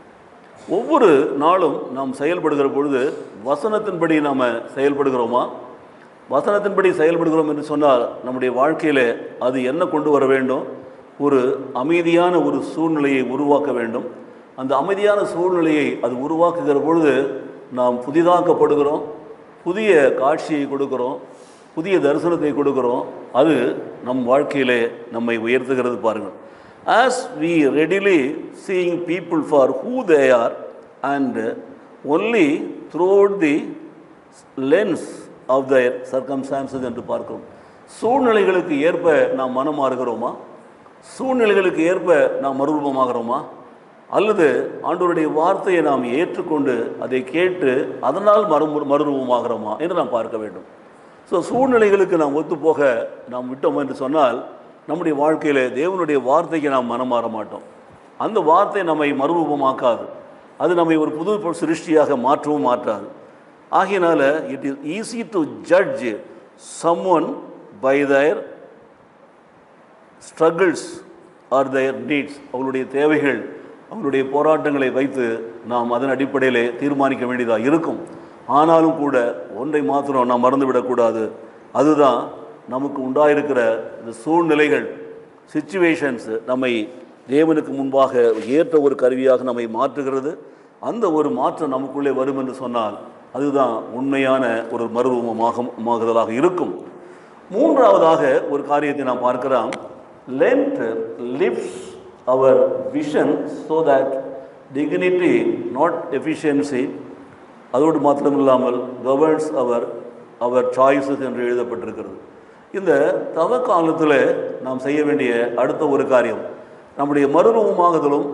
ஒவ்வொரு நாளும் நாம் செயல்படுகிற பொழுது வசனத்தின்படி நாம் செயல்படுகிறோமா? வசனத்தின்படி செயல்படுகிறோம் என்று சொன்னால் நம்முடைய வாழ்க்கையில் அது என்ன கொண்டு வர வேண்டும்? ஒரு அமைதியான ஒரு சூழ்நிலையை உருவாக்க வேண்டும். அந்த அமைதியான சூழ்நிலையை அது உருவாக்குகிற பொழுது நாம் புதிதாக்கப்படுகிறோம், புதிய காட்சியை கொடுக்கிறோம், புதிய தரிசனத்தை கொடுக்கிறோம். அது நம் வாழ்க்கையிலே நம்மை உயர்த்துகிறது. பாருங்கள், as we readily seeing people for who they are and only through the lens of their circumstances என்று பார்க்கிறோம். சூழ்நிலைகளுக்கு ஏற்ப நாம் மனம் மாறுகிறோமா? சூழ்நிலைகளுக்கு ஏற்ப நாம் மறுரூபமாகிறோமா? அல்லது ஆண்டவருடைய வார்த்தையை நாம் ஏற்றுக்கொண்டு அதை கேட்டு அதனால் மறுரூபமாகிறோமா என்று நாம் பார்க்க வேண்டும். ஸோ சூழ்நிலைகளுக்கு நாம் ஒத்துப்போக நாம் விட்டோம் என்று சொன்னால் நம்முடைய வாழ்க்கையில் தேவனுடைய வார்த்தைக்கு நாம் மனம் மாற மாட்டோம். அந்த வார்த்தை நம்மை மறுரூபமாக்காது, அது நம்மை ஒரு புது சிருஷ்டியாக மாற்றவும் மாற்றாது. ஆகையினால it is easy to judge someone by their struggles or their needs. அவங்களுடைய தேவைகள், அவங்களுடைய போராட்டங்களை வைத்து நாம் அதன் அடிப்படையிலே தீர்மானிக்க வேண்டியதாக இருக்கும். ஆனாலும் கூட ஒன்றை மாத்திரம் நாம் மறந்துவிடக்கூடாது, அதுதான் நமக்கு உண்டாயிருக்கிற இந்த சூழ்நிலைகள், சிச்சுவேஷன்ஸ் நம்மை தேவனுக்கு முன்பாக ஏற்ற ஒரு கருவியாக நம்மை மாற்றுகிறது. அந்த ஒரு மாற்றம் நமக்குள்ளே வரும் என்று சொன்னால் அதுதான் உண்மையான ஒரு மறுரூபமாகுதலாக இருக்கும். மூன்றாவதாக ஒரு காரியத்தை நாம் பார்க்கிறோம், Lent lifts our vision so that dignity not efficiency, அதோடு மாத்திரமில்லாமல் கவர்ன்ஸ் அவர் சாய்ஸஸ் என்று எழுதப்பட்டிருக்கிறது. இந்த தவ காலத்தில் நாம் செய்ய வேண்டிய அடுத்த ஒரு காரியம், நம்முடைய மறுரூபமாகுதலும்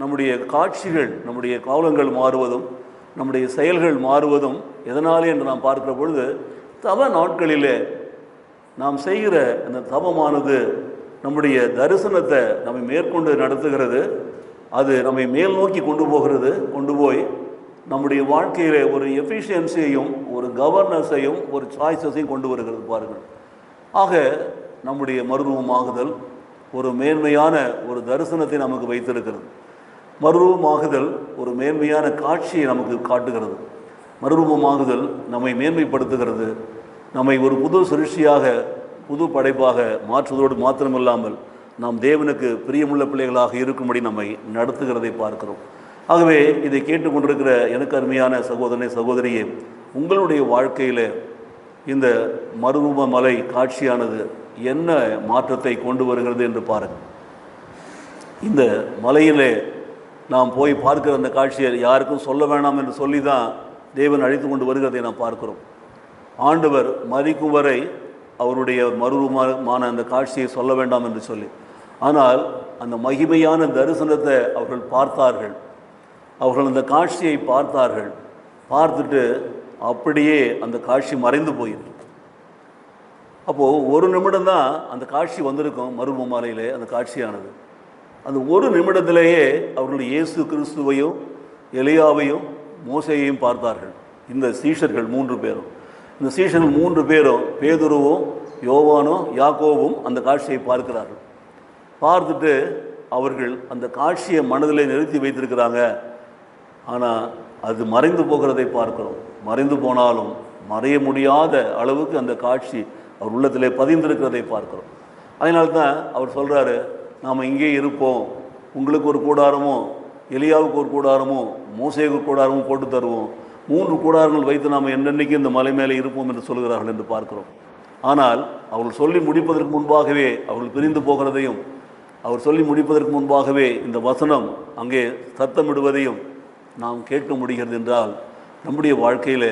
நம்முடைய காட்சிகள், நம்முடைய காலங்கள் மாறுவதும் நம்முடைய செயல்கள் மாறுவதும் எதனாலே என்று நாம் பார்க்கிற பொழுது, தவ நாட்களிலே நாம் செய்கிற அந்த தவமானது நம்முடைய தரிசனத்தை நம்மை மேற்கொண்டு நடத்துகிறது. அது நம்மை மேல் நோக்கி கொண்டு போய் நம்முடைய வாழ்க்கையில் ஒரு எஃபிஷியன்சியையும் ஒரு கவர்னஸையும் ஒரு சாய்ஸஸையும் கொண்டு வருகிறது. பாருங்கள், ஆக நம்முடைய மறுரூபமாகுதல் ஒரு மேன்மையான ஒரு தரிசனத்தை நமக்கு வைத்திருக்கிறது. மறுரூபமாகுதல் ஒரு மேன்மையான காட்சியை நமக்கு காட்டுகிறது. மறுரூபமாகுதல் நம்மை மேன்மைப்படுத்துகிறது. நம்மை ஒரு புது சிருஷ்டியாக, புது படைப்பாக மாற்றுவதோடு மாத்திரமில்லாமல் நாம் தேவனுக்கு பிரியமுள்ள பிள்ளைகளாக இருக்கும்படி நம்மை நடத்துகிறதை பார்க்கிறோம். ஆகவே இதை கேட்டுக்கொண்டிருக்கிற எனக்கு அருமையான சகோதரனே, சகோதரியே, உங்களுடைய வாழ்க்கையில் இந்த மறுரூப மலை காட்சியானது என்ன மாற்றத்தை கொண்டு வருகிறது என்று பாருங்கள். இந்த மலையிலே நாம் போய் பார்க்கிற அந்த காட்சியை யாருக்கும் சொல்ல வேண்டாம் என்று சொல்லி தான் தேவன் அழைத்து கொண்டு வருகிறதை நாம் பார்க்கிறோம். ஆண்டவர் மரிக்கும் வரை அவருடைய மறுரூபமான அந்த காட்சியை சொல்ல வேண்டாம் என்று சொல்லி, ஆனால் அந்த மகிமையான தரிசனத்தை அவர்கள் பார்த்தார்கள். அவர்கள் அந்த காட்சியை பார்த்தார்கள். பார்த்துட்டு அப்படியே அந்த காட்சி மறைந்து போயிருக்கு. அப்போது ஒரு நிமிடம் தான் அந்த காட்சி வந்திருக்கும். மறுரூப மாலையிலே அந்த காட்சியானது அந்த ஒரு நிமிடத்திலேயே அவர்கள் இயேசு கிறிஸ்துவையும் எலியாவையும் மோசேயையும் பார்த்தார்கள். இந்த சீஷர்கள் 3 பேரும், இந்த சீஷர்கள் 3 பேரும், பேதுருவும் யோவானும் யாக்கோவும் அந்த காட்சியை பார்க்கிறார்கள். பார்த்துட்டு அவர்கள் அந்த காட்சியை மனதிலே நிறுத்தி வைத்திருக்கிறாங்க. ஆனால் அது மறைந்து போகிறதை பார்க்கிறோம். மறைந்து போனாலும் மறைய முடியாத அளவுக்கு அந்த காட்சி அவர் உள்ளத்திலே பதிந்திருக்கிறதை பார்க்கிறோம். அதனால்தான் அவர் சொல்கிறாரு, நாம் இங்கே இருப்போம், உங்களுக்கு ஒரு கூடாரமோ, எலியாவுக்கு ஒரு கூடாரமோ, மோசேக்கு கூடாரமோ போட்டு தருவோம், 3 கூடாரங்கள் வைத்து நாம் என்னென்னைக்கு இந்த மலை மேலே இருப்போம் என்று சொல்கிறார்கள் என்று பார்க்கிறோம். ஆனால் அவர்கள் சொல்லி முடிப்பதற்கு முன்பாகவே அவர்கள் பிரிந்து போகிறதையும், அவர் சொல்லி முடிப்பதற்கு முன்பாகவே இந்த வசனம் அங்கே சத்தமிடுவதையும் நாம் கேட்க முடிகிறது. என்றால் நம்முடைய வாழ்க்கையில்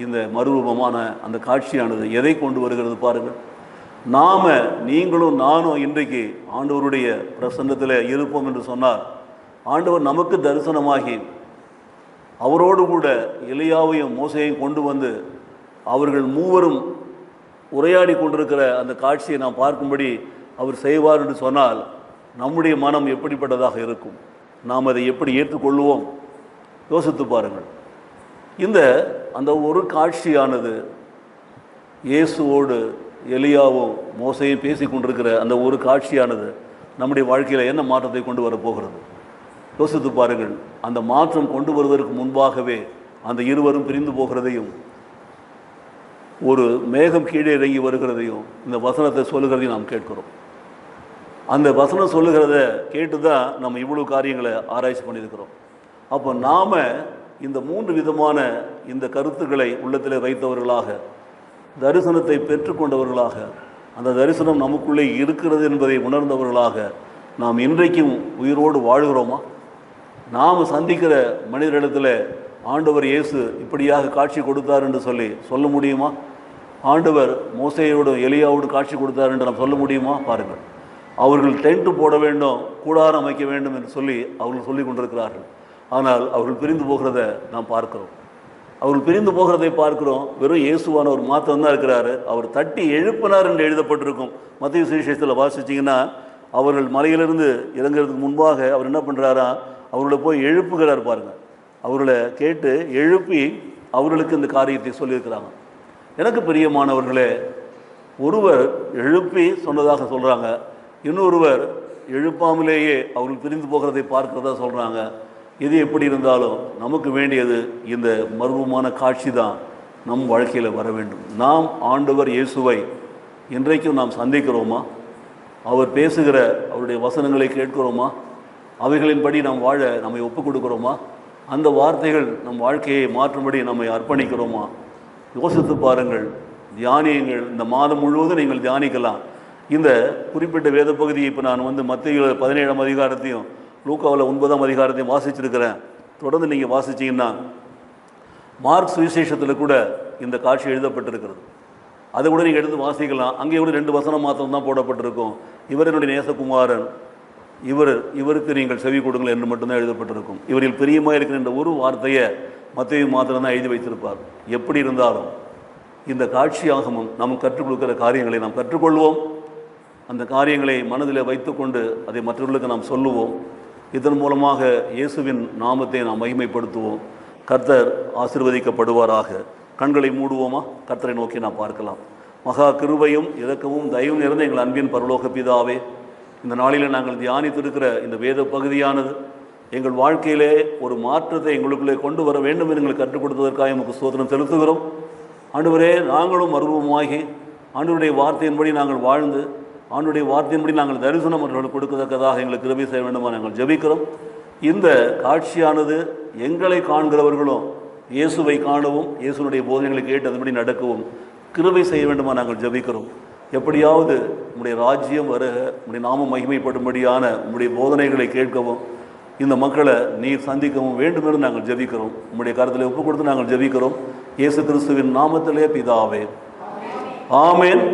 இந்த மறுரூபமான அந்த காட்சியானது எதை கொண்டு வருகிறது பாருங்கள். நாம், நீங்களும் நானும் இன்றைக்கு ஆண்டவருடைய பிரசன்னத்தில் இருப்போம் என்று சொன்னால், ஆண்டவர் நமக்கு தரிசனமாகி அவரோடு கூட எலியாவையும் மோசேயையும் கொண்டு வந்து அவர்கள் 3 உரையாடி கொண்டிருக்கிற அந்த காட்சியை நாம் பார்க்கும்படி அவர் செய்வார் என்று சொன்னால், நம்முடைய மனம் எப்படிப்பட்டதாக இருக்கும்? நாம் அதை எப்படி ஏற்றுக்கொள்வோம்? யோசித்து பாருங்கள். அந்த ஒரு காட்சியானது இயேசுவோடு எலியாவும் மோசையும் பேசி கொண்டிருக்கிற அந்த ஒரு காட்சியானது நம்முடைய வாழ்க்கையில் என்ன மாற்றத்தை கொண்டு வரப்போகிறது? யோசித்து பாருங்கள். அந்த மாற்றம் கொண்டு வருவதற்கு முன்பாகவே அந்த இருவரும் பிரிந்து போகிறதையும், ஒரு மேகம் கீழே இறங்கி வருகிறதையும், இந்த வசனத்தை சொல்லுகிறதையும் நாம் கேட்கிறோம். அந்த வசனம் சொல்லுகிறத கேட்டு தான் நம்ம இவ்வளவு காரியங்களை ஆராய்ச்சி பண்ணியிருக்கிறோம். அப்போ நாம் இந்த 3 விதமான இந்த கருத்துக்களை உள்ளத்தில் வைத்தவர்களாக, தரிசனத்தை பெற்றுக்கொண்டவர்களாக, அந்த தரிசனம் நமக்குள்ளே இருக்கிறது என்பதை உணர்ந்தவர்களாக நாம் இன்றைக்கும் உயிரோடு வாழ்கிறோமா? நாம் சந்திக்கிற மனிதரிடத்தில் ஆண்டவர் இயேசு இப்படியாக காட்சி கொடுத்தார் என்று சொல்ல முடியுமா? ஆண்டவர் மோசேயோடு எலியாவோடு காட்சி கொடுத்தார் என்று நாம் சொல்ல முடியுமா? பாருங்கள். அவர்கள் டென்ட்டு போட வேண்டும், கூடாரம் அமைக்க வேண்டும் என்று சொல்லி அவர்கள் சொல்லி கொண்டிருக்கிறார்கள். ஆனால் அவர்கள் பிரிந்து போகிறத நாம் பார்க்கிறோம். அவர்கள் பிரிந்து போகிறதை பார்க்கிறோம். வெறும் இயேசுவானவர் மாத்திரம்தான் இருக்கிறாரு. அவர் தட்டி எழுப்பினார் என்று எழுதப்பட்டிருக்கும். மத்தேயு சுவிசேஷத்தில் வாசிச்சிங்கன்னா, அவர்கள் மலையிலிருந்து இறங்குறதுக்கு முன்பாக அவர் என்ன பண்ணுறாரா, அவர்களை போய் எழுப்புகிறார் பாருங்கள். அவர்களை கேட்டு எழுப்பி அவர்களுக்கு இந்த காரியத்தை சொல்லியிருக்கிறாங்க. எனக்கு பிரியமானவர்களே, ஒருவர் எழுப்பி சொன்னதாக சொல்கிறாங்க, இன்னொருவர் எழுப்பாமலேயே அவர்கள் பிரிந்து போகிறதை பார்க்கிறதா சொல்கிறாங்க. இது எப்படி இருந்தாலும் நமக்கு வேண்டியது இந்த மர்மமான காட்சி தான் நம் வாழ்க்கையில் வர வேண்டும். நாம் ஆண்டவர் இயேசுவை இன்றைக்கும் நாம் சந்திக்கிறோமா? அவர் பேசுகிற அவருடைய வசனங்களை கேட்கிறோமா? அவைகளின்படி நாம் வாழ நம்மை ஒப்புக் கொடுக்கிறோமா? அந்த வார்த்தைகள் நம் வாழ்க்கையை மாற்றும்படி நம்மை அர்ப்பணிக்கிறோமா? யோசித்து பாருங்கள், தியானியுங்கள். இந்த மாதம் முழுவதும் நீங்கள் தியானிக்கலாம். இந்த குறிப்பிட்ட வேத பகுதியை இப்போ நான் மத்தேயு 17ஆம் அதிகாரத்தையும் லூக்காவில் 9ஆம் அதிகாரத்தையும் வாசிச்சிருக்கிறேன். தொடர்ந்து நீங்கள் வாசிச்சிங்கன்னா, மார்க் சுவிசேஷத்தில் கூட இந்த காட்சி எழுதப்பட்டிருக்கிறது. அதை கூட நீங்கள் எடுத்து வாசிக்கலாம். அங்கே கூட 2 வசனம் மாத்திரம் தான் போடப்பட்டிருக்கும். இவர் என்னுடைய நேசகுமாரன், இவருக்கு நீங்கள் செவி கொடுங்கள் என்று மட்டும்தான் எழுதப்பட்டிருக்கும். இவரில் பிரியமாக இருக்கிற இந்த ஒரு வார்த்தையை மத்தேயு மாத்திரம் தான் எழுதி வைத்திருப்பார். எப்படி இருந்தாலும் இந்த காட்சியாகமும் நாம் கற்றுக் கொடுக்கிற காரியங்களை நாம் கற்றுக்கொள்வோம். அந்த காரியங்களை மனதில் வைத்துக்கொண்டு அதை மற்றவர்களுக்கு நாம் சொல்லுவோம். இதன் மூலமாக இயேசுவின் நாமத்தை நாம் மகிமைப்படுத்துவோம். கர்த்தர் ஆசீர்வதிக்கப்படுவாராக. கண்களை மூடுவோமா? கர்த்தரை நோக்கி நாம் பார்க்கலாம். மகா கிருபையும் இரக்கமும் தயவும் நிறைந்த எங்கள் அன்பின் பரலோக பிதாவே, இந்த நாளில் நாங்கள் தியானித்திருக்கிற இந்த வேத பகுதியானது எங்கள் வாழ்க்கையிலே ஒரு மாற்றத்தை எங்களுக்குள்ளே கொண்டு வர வேண்டும் என்று எங்களுக்கு கற்றுக் கொடுத்ததற்காக எமக்கு ஸ்தோத்திரம் செலுத்துகிறோம். ஆண்டவரே, நாங்களும் மறுரூபமாகி ஆண்டவருடைய வார்த்தையின்படி நாங்கள் வாழ்ந்து ஆண்டவருடைய வார்த்தையின்படி நாங்கள் தரிசனம் அவர்களுக்கு கொடுக்கத்தக்கதாக எங்களுக்கு கிருபை செய்ய வேண்டுமா நாங்கள் ஜெபிக்கிறோம். இந்த காட்சியானது எங்களை காண்கிறவர்களும் இயேசுவை காணவும் இயேசுனுடைய போதனைகளை கேட்டு அதுபடி நடக்கவும் கிருபை செய்ய வேண்டுமா நாங்கள் ஜெபிக்கிறோம். எப்படியாவது உம்முடைய ராஜ்யம் வருக, உம்முடைய நாமம் மகிமைப்படும்படியான உம்முடைய போதனைகளை கேட்கவும் இந்த மக்களை நீர் சந்திக்கவும் வேண்டும் என்று நாங்கள் ஜெபிக்கிறோம். உம்முடைய கருத்தில் ஒப்புக் கொடுத்து நாங்கள் ஜெபிக்கிறோம். இயேசு கிறிஸ்துவின் நாமத்திலே பிதாவே, ஆமென்.